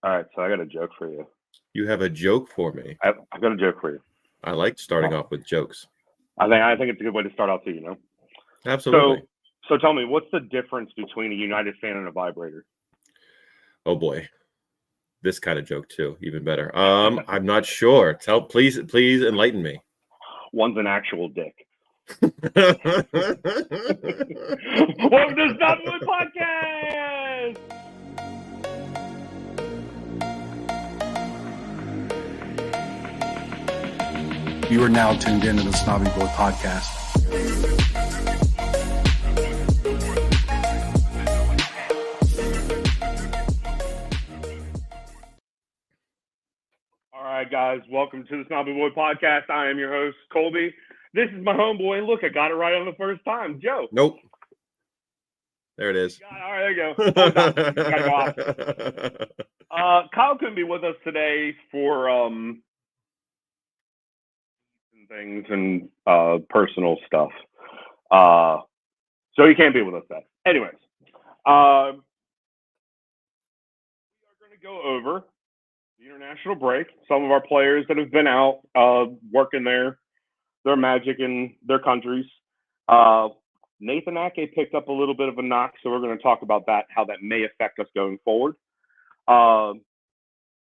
All right, so I got a joke for you. You have a joke for me. I've got a joke for you. I like starting off with jokes. I think it's a good way to start out too. Absolutely. So tell me, what's the difference between a United fan and a vibrator? Oh boy. This kind of joke too, even better. I'm not sure. Please enlighten me. One's an actual dick. Welcome to the Snobby Boy Podcast. You are now tuned into the Snobby Boy Podcast. All right, guys, welcome to the Snobby Boy Podcast. I am your host, Colby. This is my homeboy. Look, I got it right on the first time, Joe. Nope. There it is. All right, there you go. Gotta go off. Kyle couldn't be with us today for things and personal stuff. So he can't be with us today. Anyways, we are going to go over the international break. Some of our players that have been out working their magic in their countries. Nathan Ake picked up a little bit of a knock, so we're going to talk about that, how that may affect us going forward. We're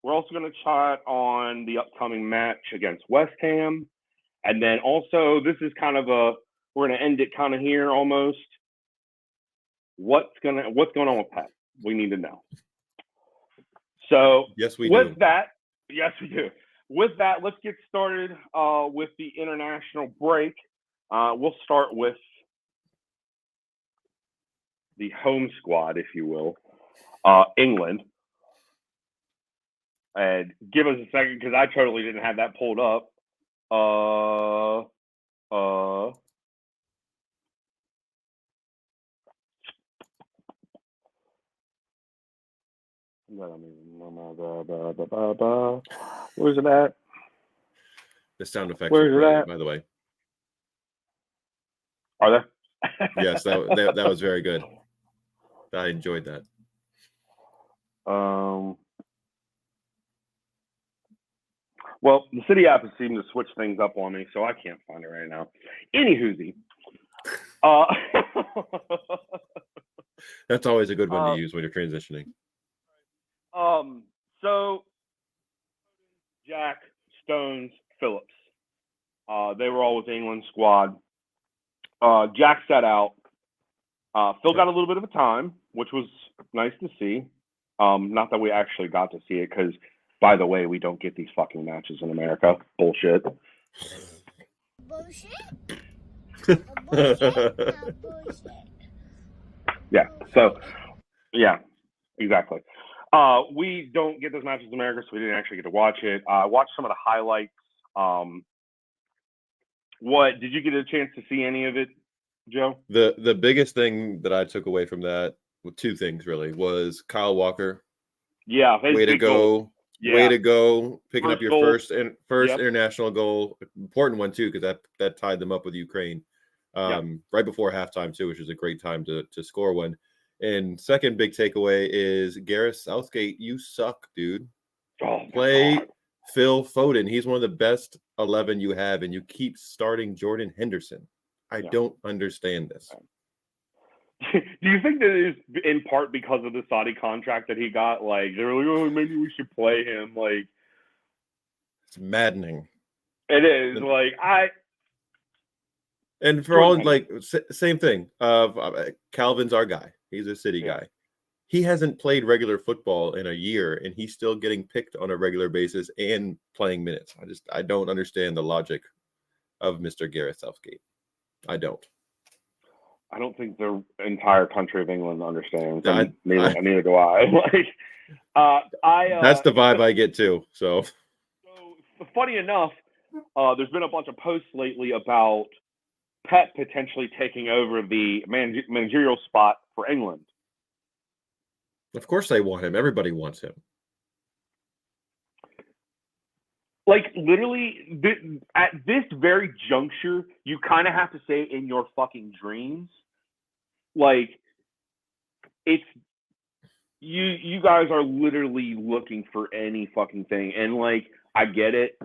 also going to chat on the upcoming match against West Ham. And then also, this is kind of we're going to end it kind of here almost. What's going on with Pat? We need to know. So yes, we do. Yes, we do. With that, let's get started with the international break. We'll start with the home squad, if you will, England. And give us a second because I totally didn't have that pulled up. Where's it at? The sound effects are great, by the way. Are there? Yes, that was very good. I enjoyed that. Well, the city app has seemed to switch things up on me, so I can't find it right now. Anywhoosie. That's always a good one to use when you're transitioning. So Jack, Stones, Phillips. They were all with the England squad. Jack sat out. Phil got a little bit of a time, which was nice to see. Not that we actually got to see it, because, by the way, we don't get these fucking matches in America. Bullshit. Yeah. So, yeah, exactly. We don't get those matches in America, so we didn't actually get to watch it. I watched some of the highlights. What did you get a chance to see any of it, Joe? The biggest thing that I took away from that, well, two things really, was Kyle Walker. Yeah, way to go. Yeah. Way to go, picking up your goal. first international goal. Important one too, because that tied them up with Ukraine right before halftime too, which is a great time to score one. And second big takeaway is Gareth Southgate, you suck, dude. Play Phil Foden. He's one of the best 11 you have, and you keep starting Jordan Henderson. I don't understand this. Do you think that is in part because of the Saudi contract that he got? Like, they were like, oh, maybe we should play him. Like, it's maddening. It is. And for all, like, same thing. Calvin's our guy. He's a City guy. He hasn't played regular football in a year, and he's still getting picked on a regular basis and playing minutes. I don't understand the logic of Mr. Gareth Southgate. I don't think the entire country of England understands. Neither do I. That's the vibe I get too. So funny enough, there's been a bunch of posts lately about Pep potentially taking over the managerial spot for England. Of course they want him. Everybody wants him. Like, literally, at this very juncture, you kind of have to say in your fucking dreams. Like, you guys are literally looking for any fucking thing, and like I get it.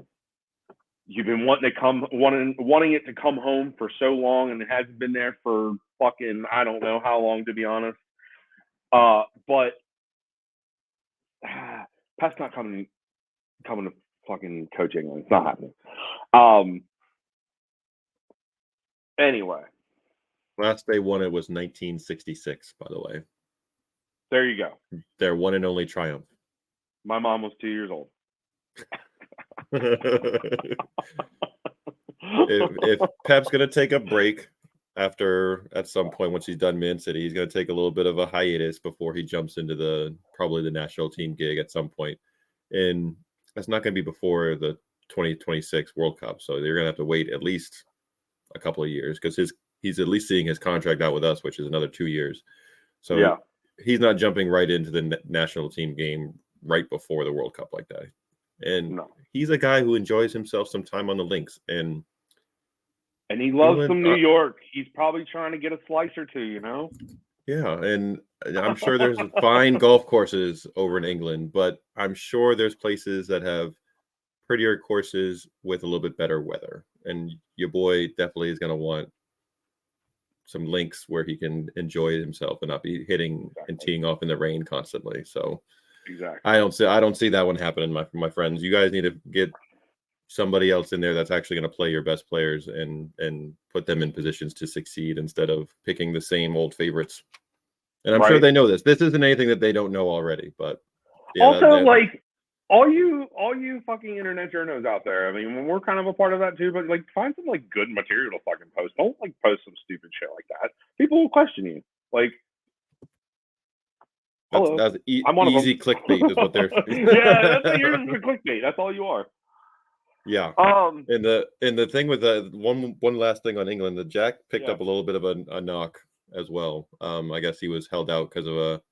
You've been wanting it to come home for so long, and it hasn't been there for fucking I don't know how long, to be honest. But Pat's not coming to fucking coach England. It's not happening. Anyway, Last they won it was 1966, by the way. there you go. Their one and only triumph. My mom was 2 years old. if Pep's gonna take a break at some point once he's done Man City, he's gonna take a little bit of a hiatus before he jumps into probably the national team gig at some point. And that's not gonna be before the 2026 World Cup. So they're gonna have to wait at least a couple of years because he's at least seeing his contract out with us, which is another 2 years. So yeah. He's not jumping right into the national team game right before the World Cup like that. And he's a guy who enjoys himself some time on the links. And he loves some New York. He's probably trying to get a slice or two, you know? Yeah, and I'm sure there's fine golf courses over in England, but I'm sure there's places that have prettier courses with a little bit better weather. And your boy definitely is going to want some links where he can enjoy himself and not be hitting and teeing off in the rain constantly. So exactly. I don't see that one happening, my friends. You guys need to get somebody else in there that's actually going to play your best players and put them in positions to succeed instead of picking the same old favorites. And I'm sure they know this. This isn't anything that they don't know already, but yeah, also like all you fucking internet journos out there. I mean, we're kind of a part of that too, but like find some like good material to fucking post. Don't like post some stupid shit like that. People will question you. Like that's easy clickbait is what they're yeah, that's yours for clickbait. That's all you are. Yeah. And the thing with the one last thing on England, that Jack picked up a little bit of a knock as well. I guess he was held out because of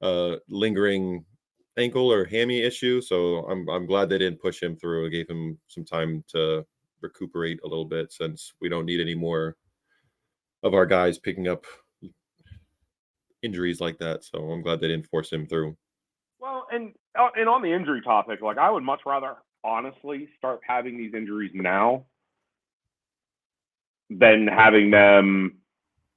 a lingering ankle or hammy issue. So I'm glad they didn't push him through. It gave him some time to recuperate a little bit since we don't need any more of our guys picking up injuries like that. So I'm glad they didn't force him through. Well, and on the injury topic, like I would much rather honestly start having these injuries now than having them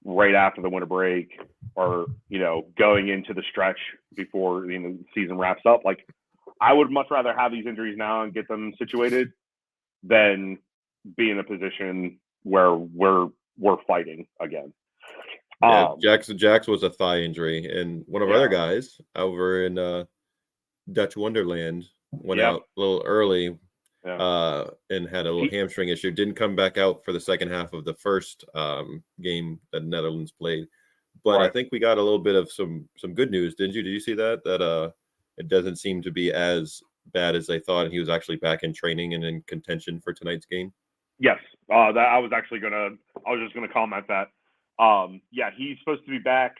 right after the winter break or, you know, going into the stretch before the season wraps up. Like I would much rather have these injuries now and get them situated than be in a position where we're fighting again. Yeah, Jax was a thigh injury, and one of our other guys over in Dutch Wonderland went out a little early and had a little hamstring issue. Didn't come back out for the second half of the first game that Netherlands played. But I think we got a little bit of some good news, didn't you? Did you see that? That it doesn't seem to be as bad as they thought, and he was actually back in training and in contention for tonight's game. Yes, that I was just gonna comment that. Yeah, he's supposed to be back.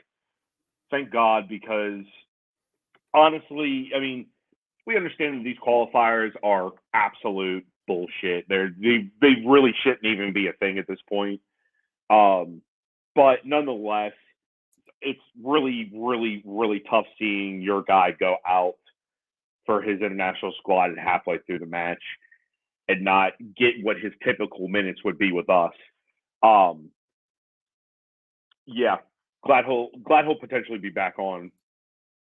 Thank God, because honestly, I mean, we understand that these qualifiers are absolute bullshit. They really shouldn't even be a thing at this point. But nonetheless, it's really, really, really tough seeing your guy go out for his international squad at halfway through the match and not get what his typical minutes would be with us. Yeah, glad he'll potentially be back on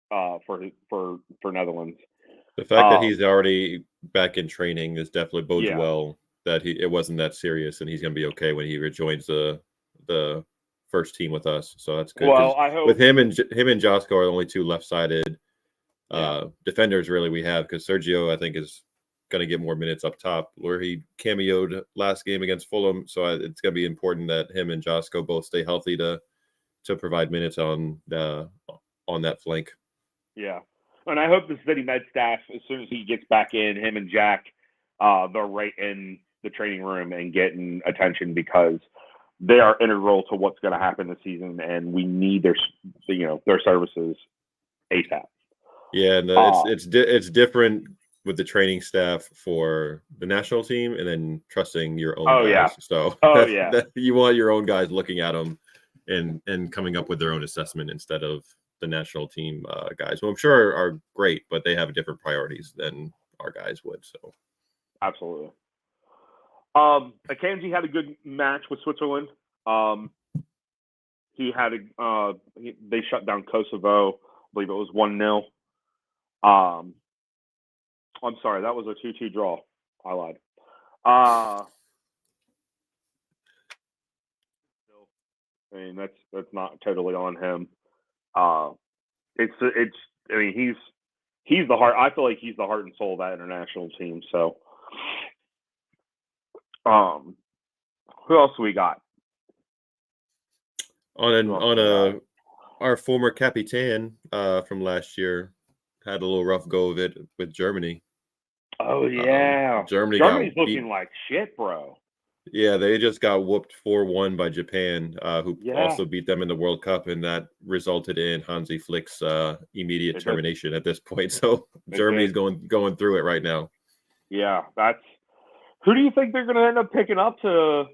for Netherlands. The fact that he's already back in training is definitely bodes well that it wasn't that serious, and he's going to be okay when he rejoins the first team with us. So that's good. Well, I hope with him and Josko are the only two left-sided defenders really we have, because Sergio I think is going to get more minutes up top, where he cameoed last game against Fulham. So it's going to be important that him and Josko both stay healthy to provide minutes on that flank. Yeah. And I hope the City Med staff, as soon as he gets back in, him and Jack, they're right in the training room and getting attention, because they are integral to what's going to happen this season, and we need their services ASAP. Yeah, and it's different with the training staff for the national team, and then trusting your own guys. Yeah. So you want your own guys looking at them and coming up with their own assessment instead of the national team guys, who I'm sure are great, but they have different priorities than our guys would. So absolutely. Akanji had a good match with Switzerland. He had they shut down Kosovo. I believe it was 1-0. I'm sorry, that was a 2-2 draw. I lied. I mean, that's not totally on him. It's. I mean, he's the heart. I feel like he's the heart and soul of that international team. So, who else we got? Our former Capitan from last year had a little rough go of it with Germany. Oh yeah, Germany's looking like shit, bro. Yeah, they just got whooped 4-1 by Japan, who also beat them in the World Cup, and that resulted in Hansi Flick's immediate termination at this point. So Germany's going through it right now. Yeah, who do you think they're going to end up picking up to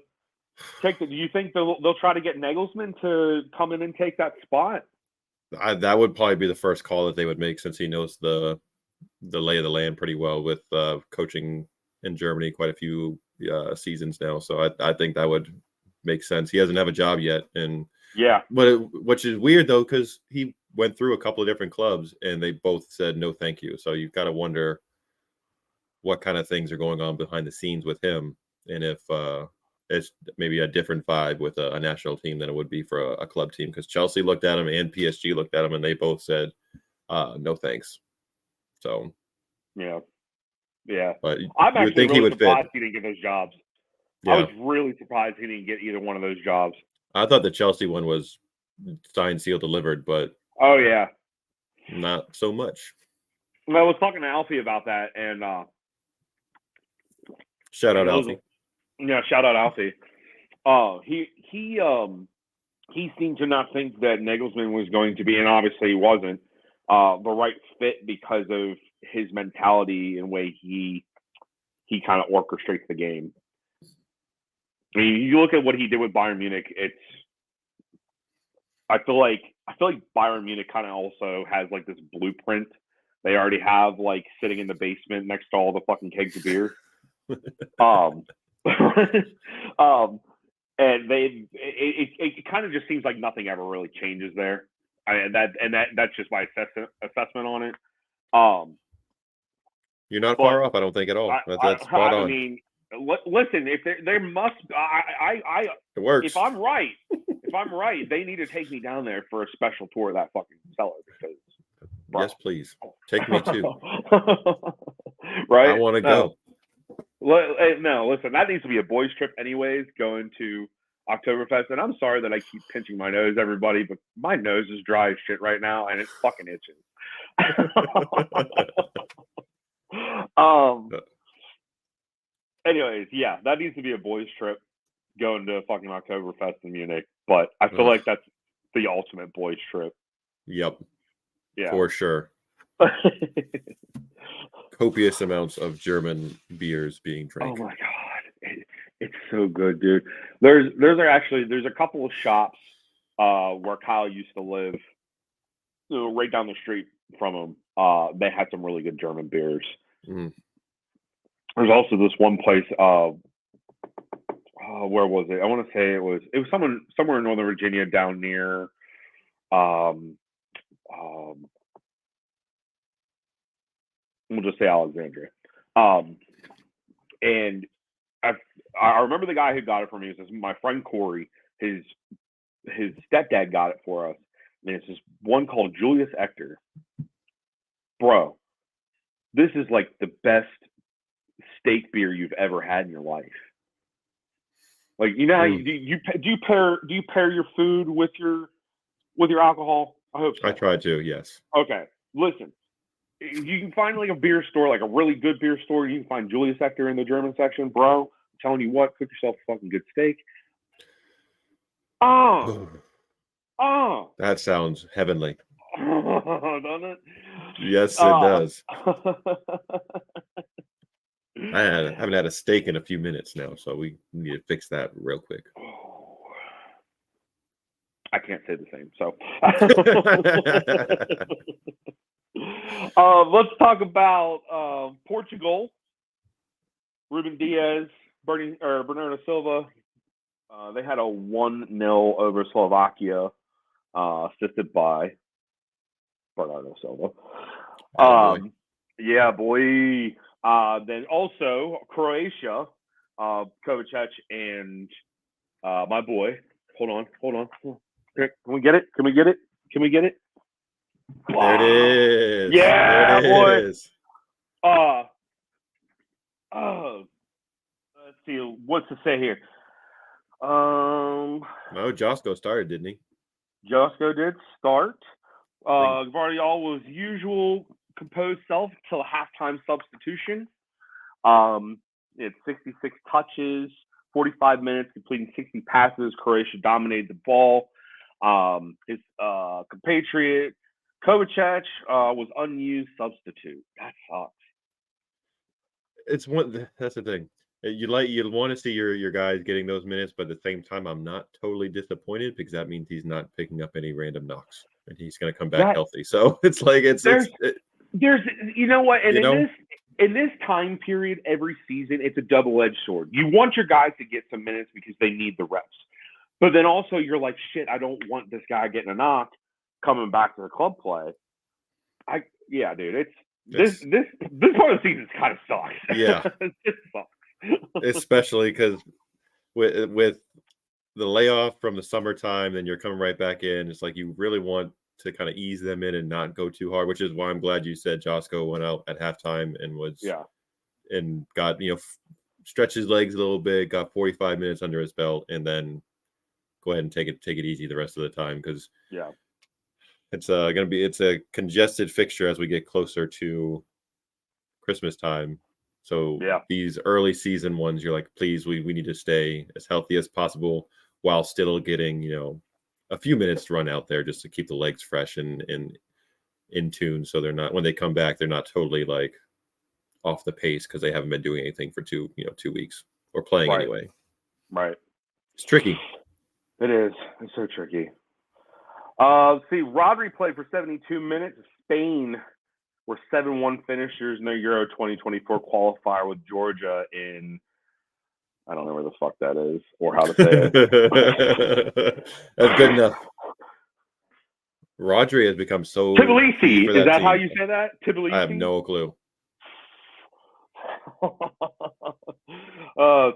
take do you think they'll try to get Nagelsmann to come in and take that spot? That would probably be the first call that they would make, since he knows the lay of the land pretty well with coaching in Germany quite a few seasons now. So I think that would make sense. He doesn't have a job yet, which is weird though, because he went through a couple of different clubs and they both said no thank you. So you've got to wonder what kind of things are going on behind the scenes with him, and if it's maybe a different vibe with a national team than it would be for a club team, because Chelsea looked at him and PSG looked at him and they both said no thanks. So yeah, but I'm actually really surprised he didn't get those jobs. Yeah. I was really surprised he didn't get either one of those jobs. I thought the Chelsea one was signed, sealed, delivered, but not so much. I was talking to Alfie about that, and shout out Alfie. Yeah, shout out Alfie. He seemed to not think that Nagelsmann was going to be, and obviously he wasn't, the right fit because of his mentality and way he kind of orchestrates the game. I mean, you look at what he did with Bayern Munich. I feel like Bayern Munich kind of also has like this blueprint they already have, like sitting in the basement next to all the fucking kegs of beer. And it kind of just seems like nothing ever really changes there. That's just my assessment on it. You're not far off, I don't think at all. That's spot on. I mean, listen, if there must, it works. If I'm right, they need to take me down there for a special tour of that fucking cellar, because. Bro. Yes, please take me too. Right? I want to go. No, listen, that needs to be a boys' trip, anyways. Going to Oktoberfest, and I'm sorry that I keep pinching my nose, everybody, but my nose is dry as shit right now, and it's fucking itching. Anyways, yeah, that needs to be a boys' trip, going to fucking Oktoberfest in Munich. But I feel like that's the ultimate boys' trip. Yep. Yeah, for sure. Copious amounts of German beers being drank. Oh my god, it's so good, dude. There's a couple of shops where Kyle used to live, right down the street from him. They had some really good German beers. Mm. There's also this one place. Where was it? I want to say it was somewhere in Northern Virginia, down near. We'll just say Alexandria. And I remember the guy who got it for me. It was my friend Corey. His stepdad got it for us. And it's this one called Julius Ector. Bro, this is like the best steak beer you've ever had in your life. Like, you know, how do you pair your food with your alcohol? I hope so. I try to, yes. Okay, listen. You can find like a beer store, like a really good beer store. You can find Julius Ector in the German section, bro. I'm telling you what, cook yourself a fucking good steak. That sounds heavenly. Doesn't it? Yes, it does. I haven't had a steak in a few minutes now, so we need to fix that real quick. I can't say the same. So let's talk about Portugal. Ruben Diaz, Bernardo Silva. They had a 1-0 over Slovakia, assisted by Bernardo Silva. Yeah, boy. Then also Croatia, Kovacic and my boy. Hold on. Can we get it? There it is. Yeah, there boy. it is. Let's see what's to say here. No, Josko started, didn't he? Josko did start. Gvardiol was usual composed self until a halftime substitution. He had 66 touches, 45 minutes, completing 60 passes. Croatia dominated the ball. His compatriot Kovacic was unused substitute. That sucks. That's the thing. You'd want to see your guys getting those minutes, but at the same time, I'm not totally disappointed because that means he's not picking up any random knocks and he's going to come back healthy. So it's like there's you know what, and in this time period, every season it's a double-edged sword. You want your guys to get some minutes because they need the reps, but then also you're like, shit, I don't want this guy getting a knock coming back to the club play. Dude, this part of the season kind of sucks. Yeah, it just sucks. Especially because with the layoff from the summertime, then you're coming right back in. It's like you really want to kind of ease them in and not go too hard, which is why I'm glad you said Josko went out at halftime and and got stretched his legs a little bit, got 45 minutes under his belt, and then go ahead and take it easy the rest of the time because it's it's a congested fixture as we get closer to Christmas time. So these early season ones, you're like, please, we need to stay as healthy as possible while still getting, a few minutes to run out there just to keep the legs fresh and in tune. So they're not, when they come back, they're not totally like off the pace because they haven't been doing anything for 2 weeks or playing anyway. Right. It's tricky. It is. It's so tricky. See, Rodri played for 72 minutes. Spain were 7-1 finishers in their Euro 2024 qualifier with Georgia in, I don't know where the fuck that is or how to say it. That's good enough. Rodri has become so Tbilisi. Is that how you say that? Tbilisi? I have no clue.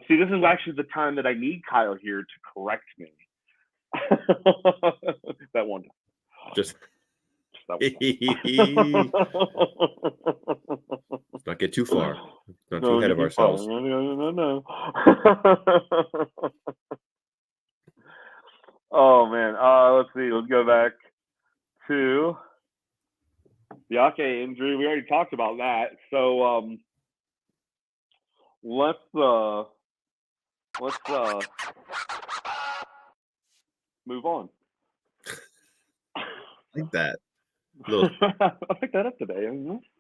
See, this is actually the time that I need Kyle here to correct me. That one. Just that one. Let's not get too far. Not too ahead of ourselves. No. Oh man. Let's see. Let's go back to the Ake injury. We already talked about that. So let's move on. Like that. I picked that up today.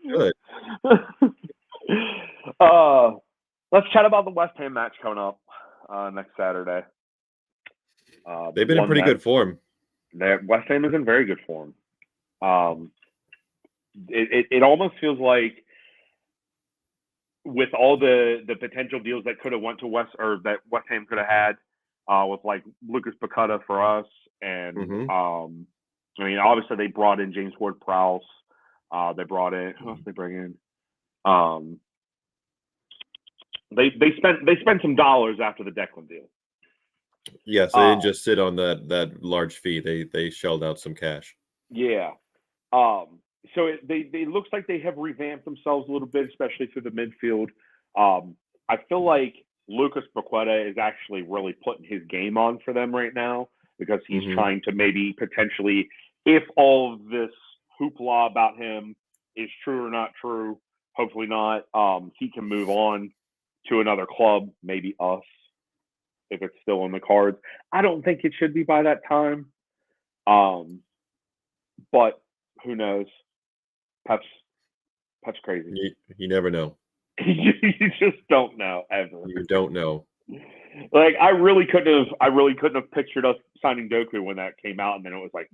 Good. Let's chat about the West Ham match coming up next Saturday. They've been in pretty good form. West Ham is in very good form. It almost feels like with all the potential deals that could have went to that West Ham could have had with like Lucas Paqueta for us and I mean, obviously they brought in James Ward-Prowse. They brought in who else did they bring in? They spent some dollars after the Declan deal. Yes, they didn't just sit on that large fee. They shelled out some cash. Yeah. So it looks like they have revamped themselves a little bit, especially through the midfield. I feel like Lucas Paqueta is actually really putting his game on for them right now because he's trying to maybe potentially, if all of this hoopla about him is true or not true, hopefully not, he can move on to another club, maybe us, if it's still in the cards. I don't think it should be by that time. But who knows? Pep's crazy. You never know. You just don't know ever. You don't know. Like I really couldn't have pictured us signing Doku when that came out, and then it was like,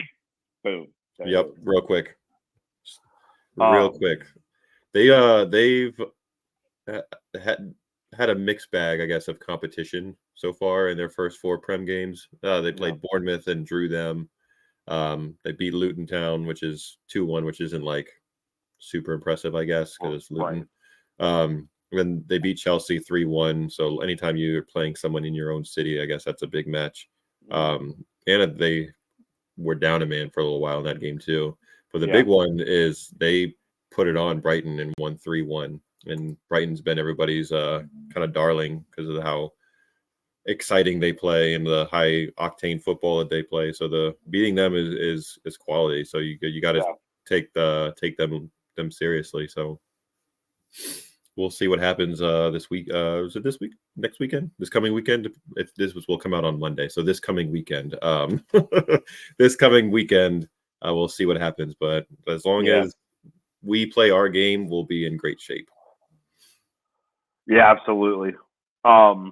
boom. Yep, real quick. Um, They've had a mixed bag, I guess, of competition so far in their first 4 Prem games. They played Bournemouth and drew them. They beat Luton Town, which is 2-1, which isn't like super impressive, I guess, because it's Luton. Right. Then they beat Chelsea 3-1. So anytime you're playing someone in your own city, I guess that's a big match. And they were down a man for a little while in that game too. But the big one is they put it on Brighton and won 3-1. And Brighton's been everybody's kind of darling because of how exciting they play and the high octane football that they play. So the beating them is quality. So you got to take them seriously. So we'll see what happens this week. Is it this week? Next weekend? This coming weekend? Will come out on Monday. So this coming weekend. We'll see what happens. But as long as we play our game, we'll be in great shape. Yeah, absolutely. I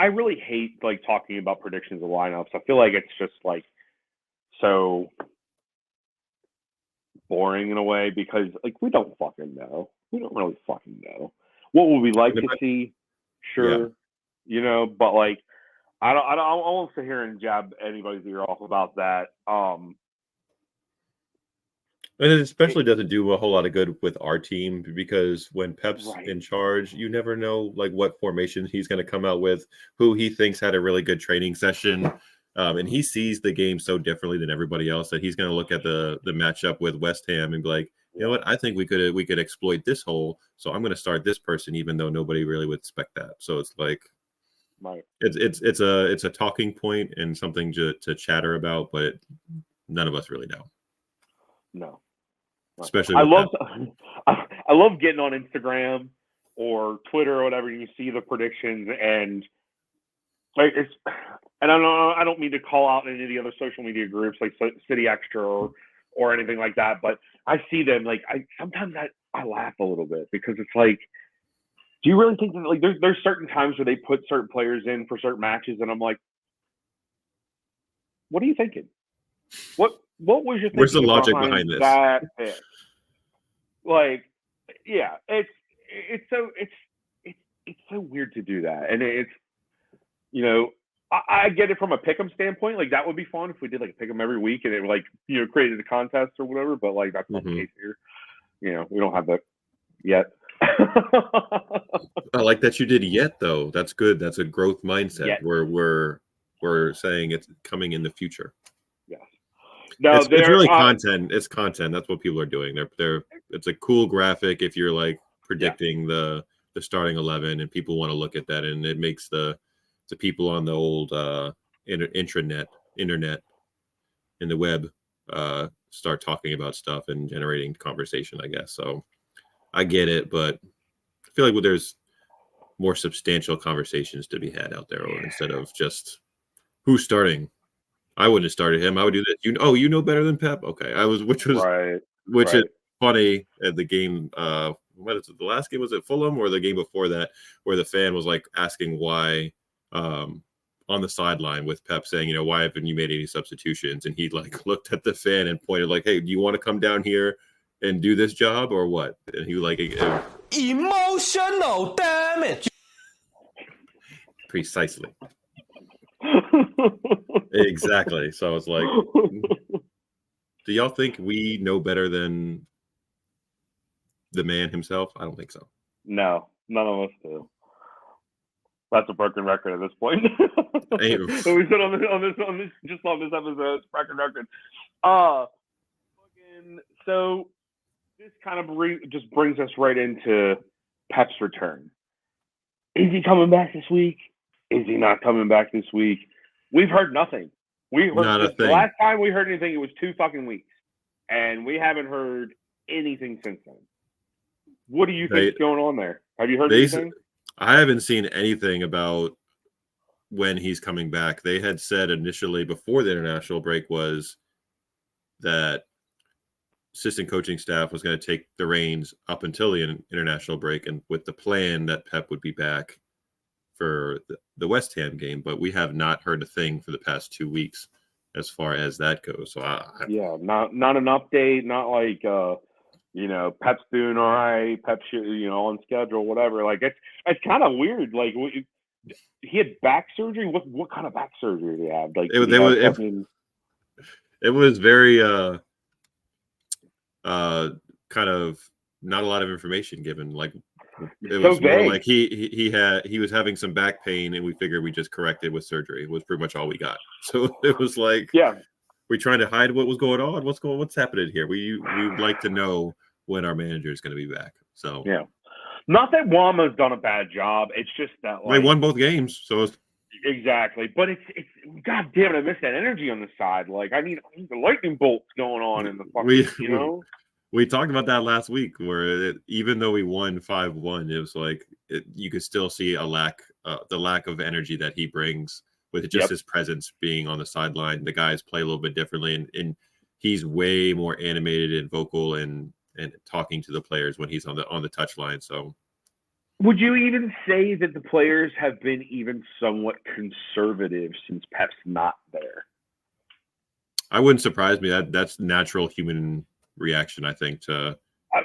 really hate like talking about predictions of lineups. I feel like it's just like so boring in a way because like we don't fucking know. We don't really fucking know. What would we like to see? Sure, but like I won't sit here and jab anybody's ear off about that. And it especially doesn't do a whole lot of good with our team because when Pep's in charge, you never know like what formation he's going to come out with, who he thinks had a really good training session. And he sees the game so differently than everybody else that he's going to look at the matchup with West Ham and be like, you know what, I think we could exploit this hole. So I'm going to start this person, even though nobody really would expect that. So it's like, it's a talking point and something to chatter about, but none of us really know. No. Especially I love getting on Instagram or Twitter or whatever. You see the predictions and like I don't mean to call out any of the other social media groups like City Extra or anything like that, but I see them like sometimes I laugh a little bit because it's like, do you really think that like there's certain times where they put certain players in for certain matches and I'm like, what are you thinking? What was your thinking? Where's the logic behind this? That pick? Like, yeah, it's so weird to do that, and it's I get it from a pick'em standpoint. Like that would be fun if we did like a pick'em every week and it like created a contest or whatever. But like that's not the case here. We don't have that yet. I like that you did yet though. That's good. That's a growth mindset where we're saying it's coming in the future. Yes. No, it's really content. It's content. That's what people are doing. It's a cool graphic if you're like predicting the starting 11 and people want to look at that and it makes the people on the old internet in the web start talking about stuff and generating conversation, I guess. So I get it, but I feel like there's more substantial conversations to be had out there instead of just who's starting. I wouldn't have started him. I would do this. You know better than Pep. Okay, which is funny at the game. What is it? The last game was at Fulham or the game before that, where the fan was like asking why on the sideline with Pep saying, why haven't you made any substitutions? And he like looked at the fan and pointed like, hey, do you want to come down here and do this job or what? And he like emotional damage. Precisely. Exactly. So I was like, do y'all think we know better than the man himself? I don't think so. No, none of us do. That's a broken record at this point. We said on this episode, it's broken record. So this kind of just brings us right into Pep's return. Is he coming back this week? Is he not coming back this week? We've heard nothing. The last time we heard anything, it was 2 fucking weeks, and we haven't heard anything since then. What do you think is going on there? Have you heard anything? I haven't seen anything about when he's coming back. They had said initially before the international break was that assistant coaching staff was going to take the reins up until the international break, and with the plan that Pep would be back for the West Ham game, but we have not heard a thing for the past 2 weeks as far as that goes. So not an update, not like Pep's doing all right, Pep's on schedule, whatever. Like it's kind of weird. Like he had back surgery. What kind of back surgery did he have? Like it was very kind of not a lot of information given. Like it was so more vague. like he was having some back pain, and we figured we just corrected with surgery. It was pretty much all we got. So it was like, we're trying to hide what was going on. What's happening here? We would like to know when our manager is going to be back. So not that Wama's done a bad job. It's just that they won both games. So exactly, but it's God damn it, I miss that energy on the side. Like I need the lightning bolts going on in the fucking. We talked about that last week, where even though we won 5-1, it was like you could still see the lack of energy that he brings with just his presence being on the sideline. The guys play a little bit differently, and he's way more animated and vocal and talking to the players when he's on the touchline. So, would you even say that the players have been even somewhat conservative since Pep's not there? I wouldn't surprise me. That's natural human reaction, I think, to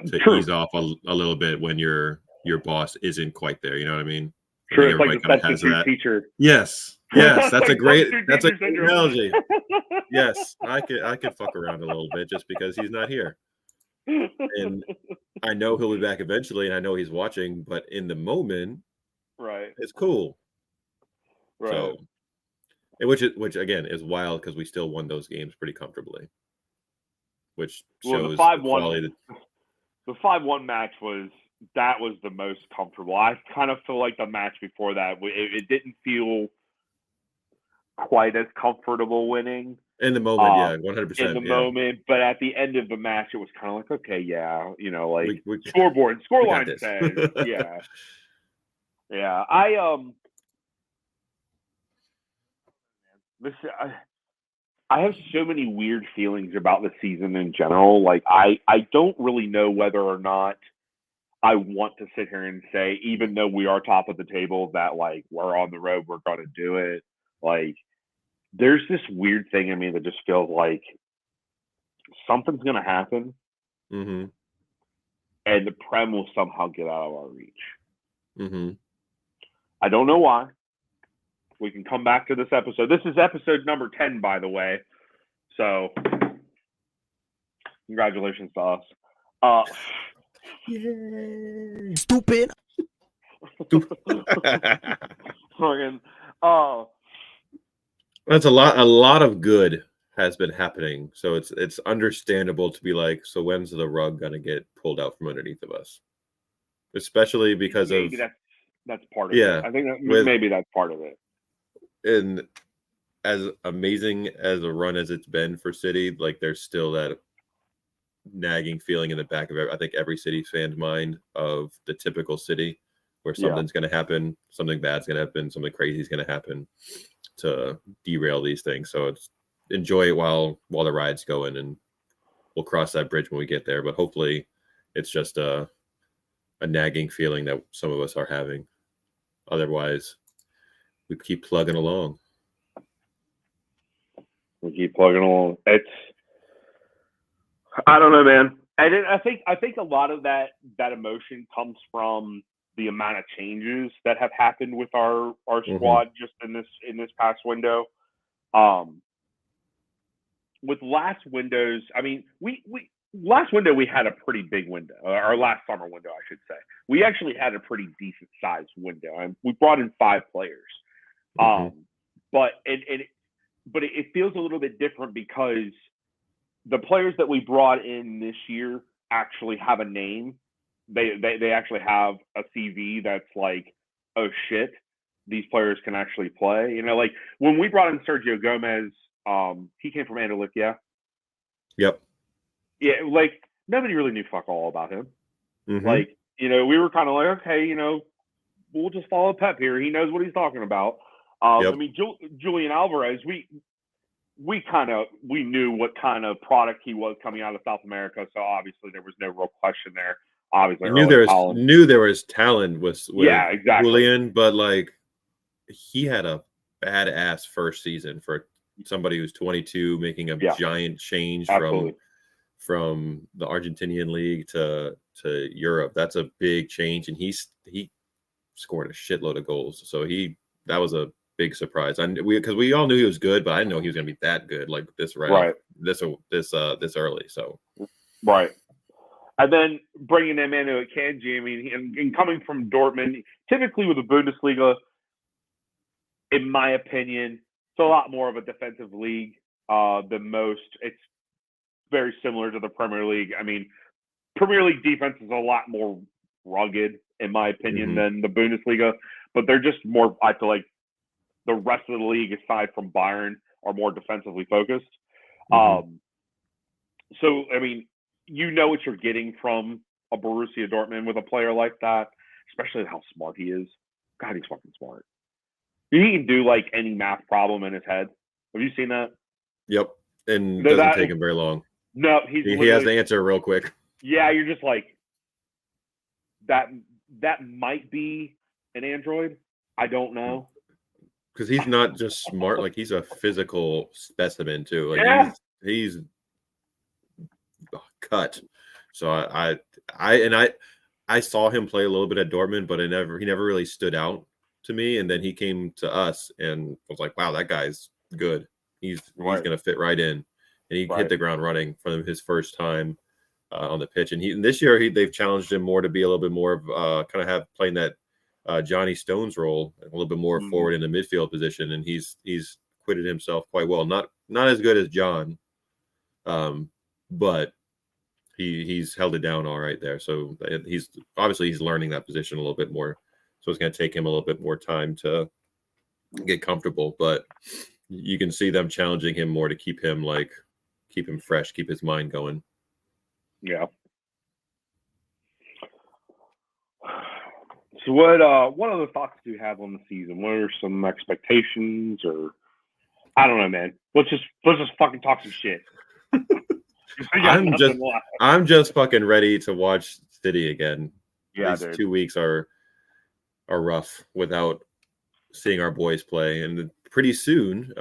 ease off a little bit when your boss isn't quite there. You know what I mean? Sure, it's like the substitute teacher. Yes, that's a great analogy. Yes, I could fuck around a little bit just because he's not here, and I know he'll be back eventually, and I know he's watching. But in the moment, right, it's cool. Right. So, which again is wild because we still won those games pretty comfortably. Which shows the 5-1. The 5-1 match was the most comfortable. I kind of feel like the match before that, it didn't feel quite as comfortable winning in the moment. 100%. In the moment, but at the end of the match, it was kind of like, okay, like scoreline says, I have so many weird feelings about the season in general. Like, I don't really know whether or not I want to sit here and say, even though we are top of the table, that, like, we're on the road, we're going to do it. Like, there's this weird thing in me that just feels like something's going to happen. Mm-hmm. And the Prem will somehow get out of our reach. Mm-hmm. I don't know why. We can come back to this episode. This is episode number 10, by the way. So, congratulations to us. Yay! Stupid. That's a lot of good has been happening. So it's understandable to be like, so when's the rug gonna get pulled out from underneath of us? Especially because maybe that's part of it. I think maybe that's part of it. And as amazing as a run as it's been for City, like there's still that nagging feeling in the back of I think every City fan's mind of the typical City, where something's going to happen, something bad's going to happen, something crazy is going to happen to derail these things. So it's enjoy it while the ride's going, and we'll cross that bridge when we get there. But hopefully, it's just a nagging feeling that some of us are having. Otherwise, we keep plugging along. I don't know, man. I think a lot of that emotion comes from the amount of changes that have happened with our squad just in this past window. With last windows, I mean, last window we had a pretty big window. Our last summer window, I should say. We actually had a pretty decent sized window, and we brought in 5 players. But it feels a little bit different because the players that we brought in this year actually have a name. They actually have a CV that's like, oh shit, these players can actually play. You know, like when we brought in Sergio Gomez, he came from Andalucía. Yep. Yeah, like nobody really knew fuck all about him. Like, you know, we were kind of like, okay, you know, we'll just follow Pep here. He knows what he's talking about. I mean, Julian Alvarez, we knew what kind of product he was coming out of South America, so obviously there was no real question there. Obviously, knew there was talent with exactly. Julian, but like he had a badass first season for somebody who's 22, making a giant change from the Argentinian league to Europe. That's a big change, and he scored a shitload of goals. So that was a big surprise. And because we all knew he was good, but I didn't know he was going to be that good like this this early. So right. And then bringing him into Akanji, I mean, and coming from Dortmund, typically with the Bundesliga, in my opinion, it's a lot more of a defensive league than most. It's very similar to the Premier League. I mean, Premier League defense is a lot more rugged, in my opinion, than the Bundesliga, but they're just more, I feel like, the rest of the league, aside from Bayern, are more defensively focused. So, I mean, you know what you're getting from a Borussia Dortmund with a player like that, especially how smart he is. God, he's fucking smart. He can do like any math problem in his head. Have you seen that? Yep. And it doesn't take him very long. No, he has the answer real quick. Yeah, you're just like, that might be an android. I don't know. Because he's not just smart, like he's a physical specimen too. Like he's cut. So I saw him play a little bit at Dortmund, but he never really stood out to me. And then he came to us and was like, wow, that guy's good. He's gonna fit right in. And he hit the ground running from his first time on the pitch. And this year they've challenged him more to be a little bit more of kind of playing that Johnny Stones role, a little bit more forward in the midfield position. And he's acquitted himself quite well. Not as good as John, but he's held it down all right there. So he's learning that position a little bit more. So it's going to take him a little bit more time to get comfortable. But you can see them challenging him more to keep him fresh, keep his mind going. Yeah. So what other thoughts do you have on the season? What are some expectations, or I don't know, man. Let's just fucking talk some shit. I'm just fucking ready to watch City again. Yeah, these 2 weeks are rough without seeing our boys play, and pretty soon,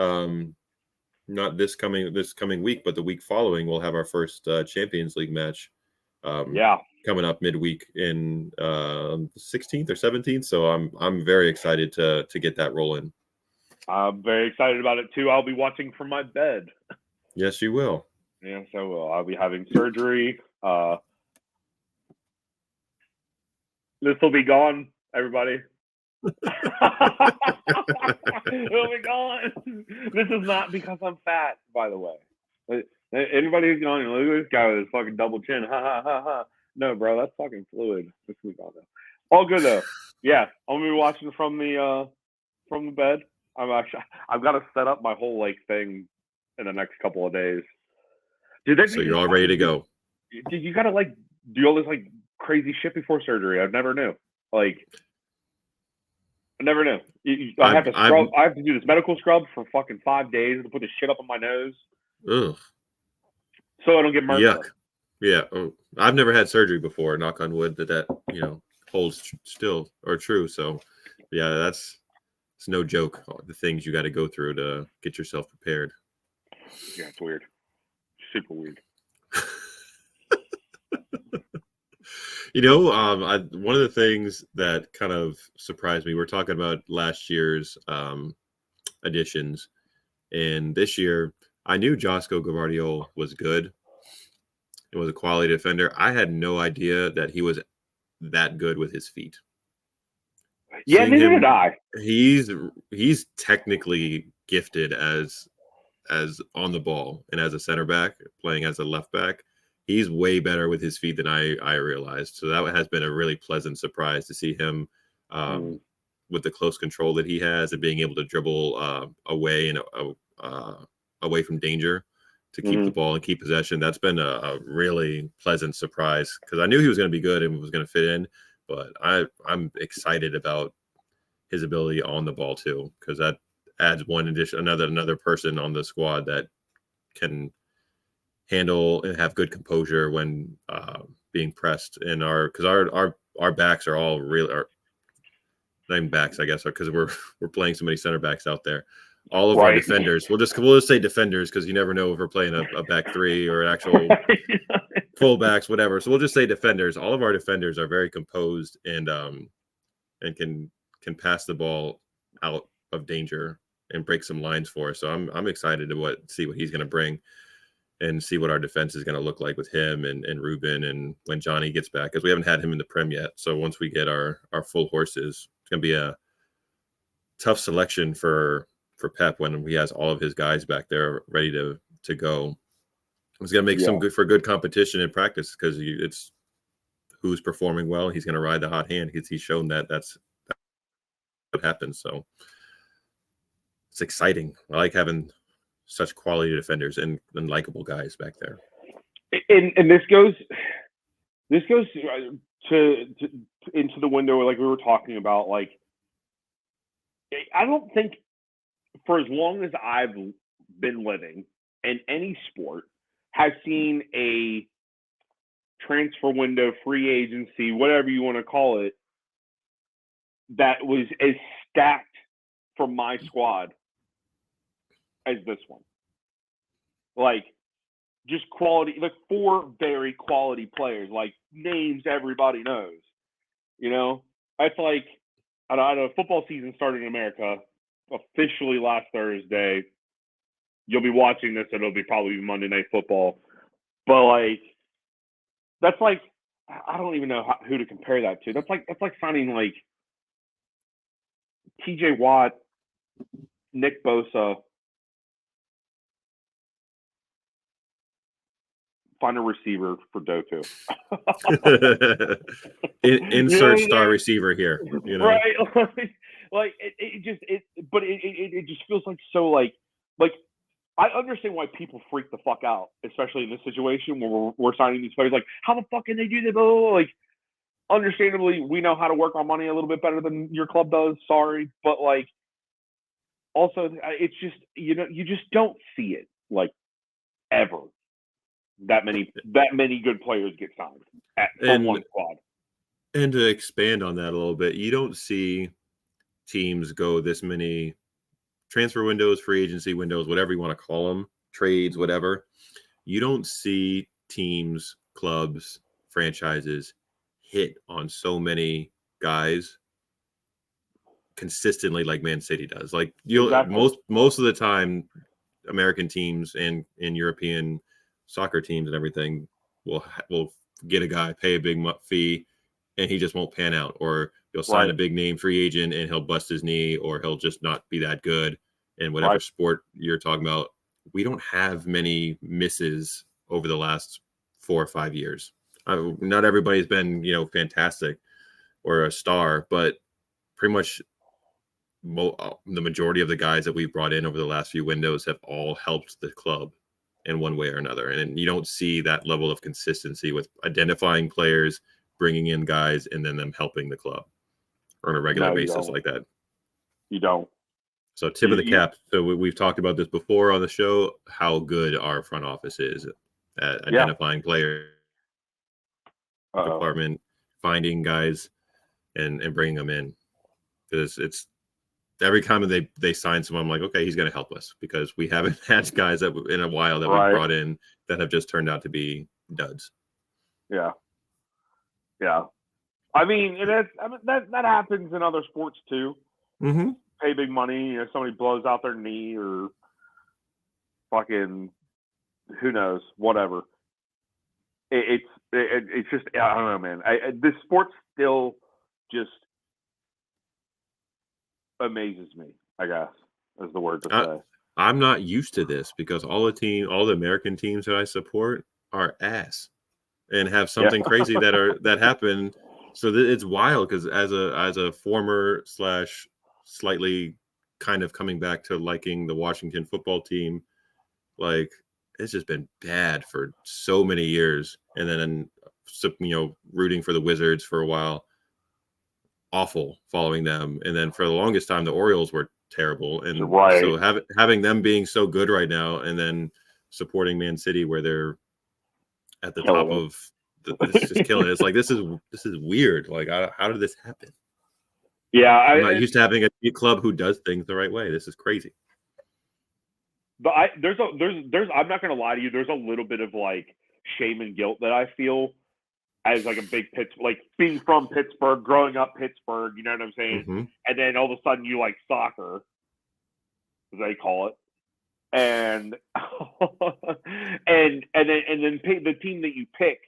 not this coming week, but the week following, we'll have our first Champions League match. Coming up midweek in the 16th or 17th. So I'm very excited to get that rolling. I'm very excited about it too. I'll be watching from my bed. Yes, you will. Yes, I will. I'll be having surgery. This will be gone, everybody. It'll be gone. This is not because I'm fat, by the way. Anybody who's going, look at this guy with his fucking double chin. Ha ha ha ha. No, bro, that's fucking fluid. This week all though. All good though. Yeah, I'm gonna be watching from the bed. I've got to set up my whole thing in the next couple of days. Dude, so you're all ready to go. Dude, you gotta do all this crazy shit before surgery. I never knew. I never knew. I have to scrub. I have to do this medical scrub for fucking 5 days to put this shit up on my nose. Ugh. So I don't get MRSA. Yuck. Yeah. Oh, I've never had surgery before. Knock on wood that holds still or true. So yeah, it's no joke. The things you got to go through to get yourself prepared. Yeah, it's weird. Super weird. One of the things that kind of surprised me, we're talking about last year's additions, and this year I knew Josko Gvardiol was good. It was a quality defender. I had no idea that he was that good with his feet. Yeah, neither did I. He's technically gifted as on the ball and as a center back, playing as a left back. He's way better with his feet than I realized. So that has been a really pleasant surprise to see him with the close control that he has and being able to dribble away and away from danger to keep the ball and keep possession. That's been a really pleasant surprise because I knew he was going to be good and was going to fit in, but I'm excited about his ability on the ball too, because that adds another person on the squad that can handle and have good composure when being pressed. And because our backs are all really not even backs, I guess, because we're playing so many center backs out there. All of our Right. defenders, we'll just say defenders because you never know if we're playing a back three or an actual fullbacks, whatever. So we'll just say defenders. All of our defenders are very composed and can pass the ball out of danger and break some lines for us. So I'm excited to see what he's going to bring and see what our defense is going to look like with him and Ruben and when Johnny gets back, because we haven't had him in the Prem yet. So once we get our full horses, it's going to be a tough selection for Pep when he has all of his guys back there ready to go. It's going to make some good competition in practice because it's who's performing well. He's going to ride the hot hand. He's shown that's what happens. So it's exciting. I like having such quality defenders and likable guys back there. And this goes to into the window like we were talking about. Like, I don't think for as long as I've been living in any sport has seen a transfer window, free agency, whatever you want to call it, that was as stacked for my squad as this one. Like, just quality, like 4 very quality players, like names everybody knows. You know, it's like, I don't know, football season started in America officially last Thursday. You'll be watching this, it'll be probably Monday Night Football. But like, that's like, I don't even know who to compare that to. That's like signing like TJ Watt, Nick Bosa, find a receiver for Doku. Insert star receiver here, you know? Right? Like it just feels like so like I understand why people freak the fuck out, especially in this situation where we're signing these players. Like, how the fuck can they do that? Like, understandably, we know how to work our money a little bit better than your club does. Sorry, but like, also, it's just, you know, you just don't see it like ever. That many good players get signed from one squad. And to expand on that a little bit, you don't see teams go this many transfer windows, free agency windows, whatever you want to call them, trades, whatever. You don't see teams, clubs, franchises hit on so many guys consistently like Man City does. Like most of the time, American teams and European soccer teams and everything will get a guy, pay a big fee, and he just won't pan out. Or you'll sign a big name free agent and he'll bust his knee, or he'll just not be that good. In whatever sport you're talking about, we don't have many misses over the last 4 or 5 years. Not everybody's been, you know, fantastic or a star, but pretty much the majority of the guys that we've brought in over the last few windows have all helped the club in one way or another. And you don't see that level of consistency with identifying players, bringing in guys, and then them helping the club on a regular basis like that. You don't. So tip of the cap. So we've talked about this before on the show, how good our front office is at identifying players, department, finding guys, and bringing them in. Because it's every time they sign someone, I'm like, okay, he's going to help us, because we haven't had guys that in a while that we've brought in that have just turned out to be duds. Yeah. I mean, that happens in other sports too. Mm-hmm. Pay big money, you know, somebody blows out their knee or fucking who knows, whatever. It's just, I don't know, man. This sport still just amazes me, I guess, is the word to say. I'm not used to this because all the American teams that I support are ass and have something crazy that happen. So it's wild, because as a former / slightly kind of coming back to liking the Washington football team, like, it's just been bad for so many years. And then, you know, rooting for the Wizards for a while, awful following them. And then for the longest time, the Orioles were terrible. And so having them being so good right now, and then supporting Man City where they're at the top of it's just killing it. It's like, this is weird. Like, how did this happen? Yeah, I'm not used to having a club who does things the right way. This is crazy. But there's I'm not gonna lie to you. There's a little bit of like shame and guilt that I feel as like a big like being from Pittsburgh, growing up Pittsburgh. You know what I'm saying? Mm-hmm. And then all of a sudden you like soccer, as they call it, and and then the team that you pick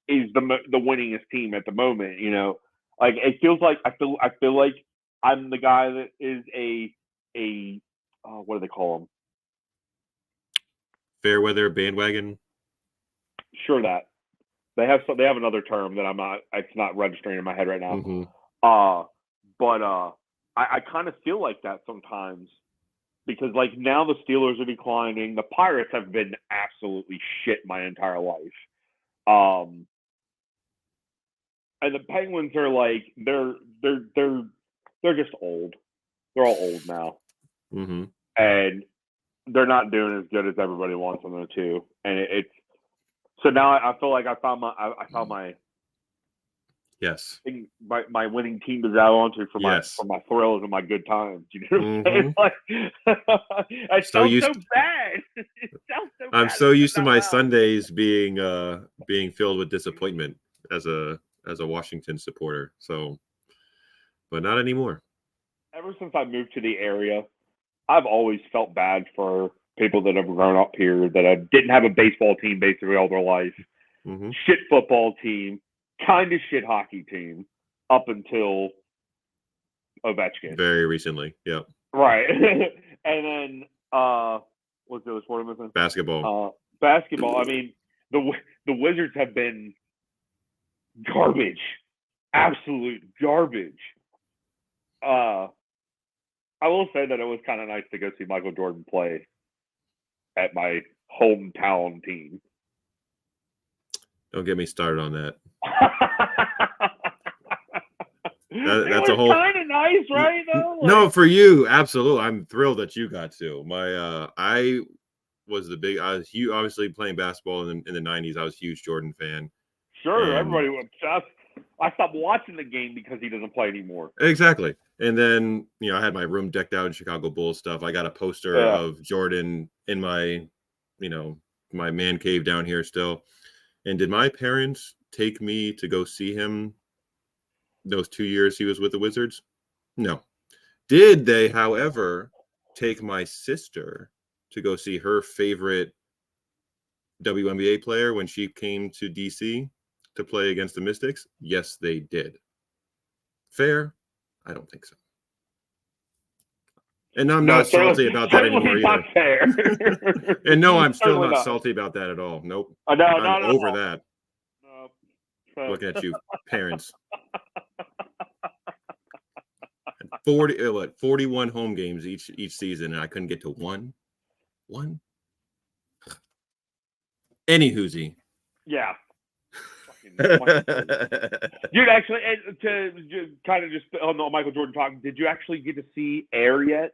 is the winningest team at the moment. You know, like it feels like I feel like I'm the guy that is a what do they call them? Fairweather bandwagon. Sure, that they have another term that it's not registering in my head right now. Mm-hmm. But I kind of feel like that sometimes because like now the Steelers are declining. The Pirates have been absolutely shit my entire life. And the Penguins are like they're just old. They're all old now. Mm-hmm. And they're not doing as good as everybody wants them to. And it's so now I feel like I found my Yes. my winning team to dial onto for my thrills and my good times. You know what I'm saying? Like, it sounds so bad. It sounds so bad. I'm so used to my Sundays being filled with disappointment as a Washington supporter. So, but not anymore. Ever since I moved to the area, I've always felt bad for people that have grown up here that didn't have a baseball team basically all their life. Mm-hmm. Shit football team, kind of shit hockey team up until Ovechkin. Very recently, yeah. Right. And then what's the other sport I'm missing? Basketball. Basketball. I mean, the Wizards have been garbage. Absolute garbage. I will say that it was kind of nice to go see Michael Jordan play at my hometown team. Don't get me started on that. That's a whole kind of nice, right? Though? Like, no, for you, absolutely. I'm thrilled that you got to. I was obviously playing basketball in the 90s. I was a huge Jordan fan. Sure, everybody was obsessed. I stopped watching the game because he doesn't play anymore. Exactly. And then, I had my room decked out in Chicago Bulls stuff. I got a poster of Jordan in my, my man cave down here still. And did my parents take me to go see him those 2 years he was with the Wizards? No. Did they, however, take my sister to go see her favorite WNBA player when she came to DC to play against the Mystics? Yes, they did. Fair? I don't think so. And I'm not salty about that anymore either. Not fair. And no, I'm still not salty about that at all. Nope. No, I'm over that. No. Looking at you, parents. 41 home games each season, and I couldn't get to one. Any hoozy. Yeah. Dude, actually, to kind of just on the Michael Jordan talk, did you actually get to see Air yet?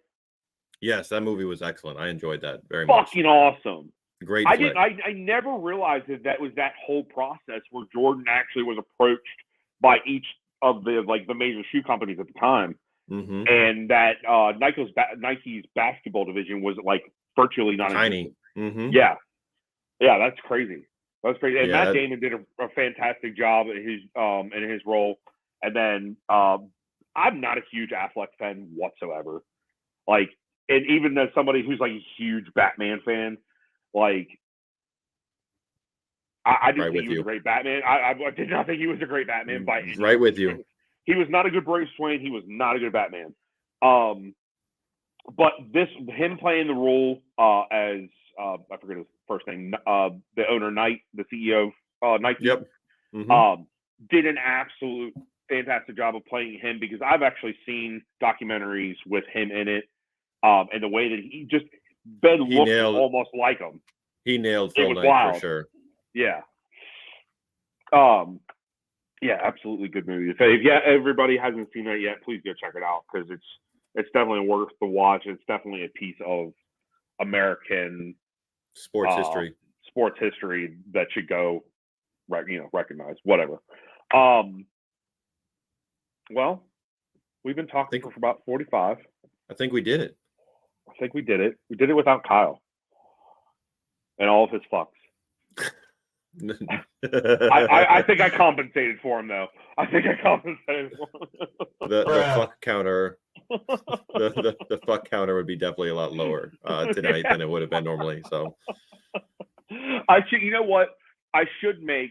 Yes, that movie was excellent. I enjoyed that very much. Fucking awesome. Great. I never realized that was that whole process where Jordan actually was approached by each of the major shoe companies at the time, and that Nike's basketball division was virtually not tiny. Mm-hmm. Yeah, that's crazy. That's crazy. And Matt Damon did a fantastic job in his role. And then I'm not a huge Affleck fan whatsoever. And even as somebody who's a huge Batman fan, I didn't think he was a great Batman. I did not think he was a great Batman by any means. Right with you. He was not a good Bruce Wayne. He was not a good Batman. But him playing the role as I forget his first name, the owner Knight, the CEO of Nike. Yep. Mm-hmm. Did an absolute fantastic job of playing him because I've actually seen documentaries with him in it, and the way that he just looked almost like him. He nailed Phil Knight for sure. Yeah. Yeah, absolutely good movie. If everybody hasn't seen that yet, please go check it out because it's definitely worth the watch. It's definitely a piece of American sports history that should go recognize whatever. Well, We've been talking for about 45. I think we did it. I think we did it. We did it without Kyle and all of his fucks. I think I compensated for him, though. I think I compensated for him. The fuck counter, the fuck counter would be definitely a lot lower tonight than it would have been normally. So, I should, you know what? I should make,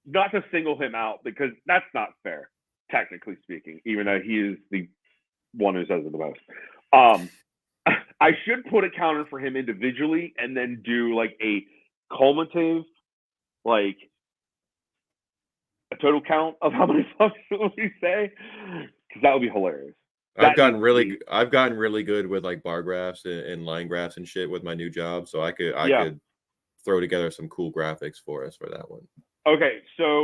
not to single him out because that's not fair, technically speaking, even though he is the one who says it the most. I should put a counter for him individually and then do like a cumulative, like a total count of how many fucks we say, because that would be hilarious. I've gotten really good with like bar graphs and line graphs and shit with my new job, so I could throw together some cool graphics for us for that one. Okay, so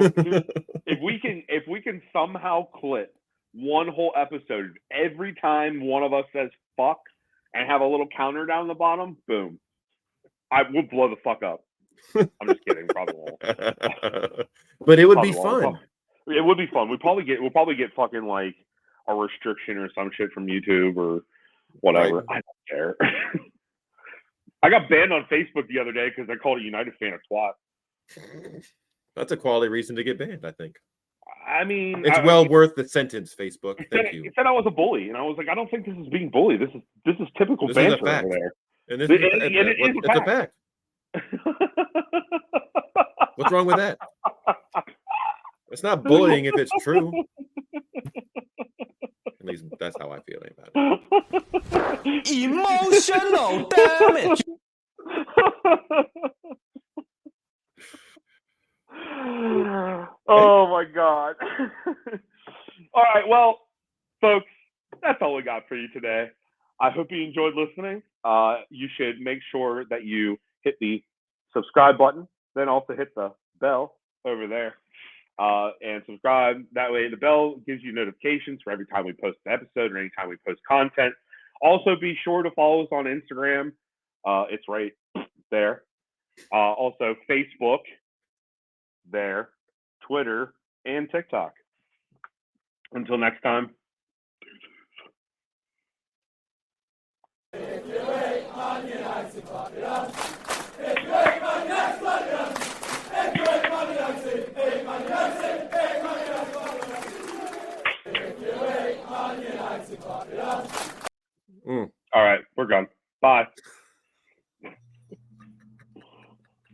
if we can somehow clip one whole episode every time one of us says fuck and have a little counter down the bottom, boom, I will blow the fuck up. I'm just kidding, probably won't. But it would be fun. It would be fun. We'll probably get fucking like a restriction or some shit from YouTube or whatever. Right. I don't care. I got banned on Facebook the other day because I called a United fan a twat. That's a quality reason to get banned, I think. I mean, it's worth the sentence. Facebook, thank you. It said I was a bully, and I was like, I don't think this is being bullied. This is typical banter over there. And it's a fact. What's wrong with that? It's not bullying if it's true. At least that's how I feel about it. Emotional damage. Oh my God. All right, well, folks, that's all we got for you today. I hope you enjoyed listening. You should make sure that you hit the subscribe button, then also hit the bell over there and subscribe. That way the bell gives you notifications for every time we post an episode or anytime we post content. Also, be sure to follow us on Instagram. It's right there. Also, Facebook there, Twitter, and TikTok. Until next time,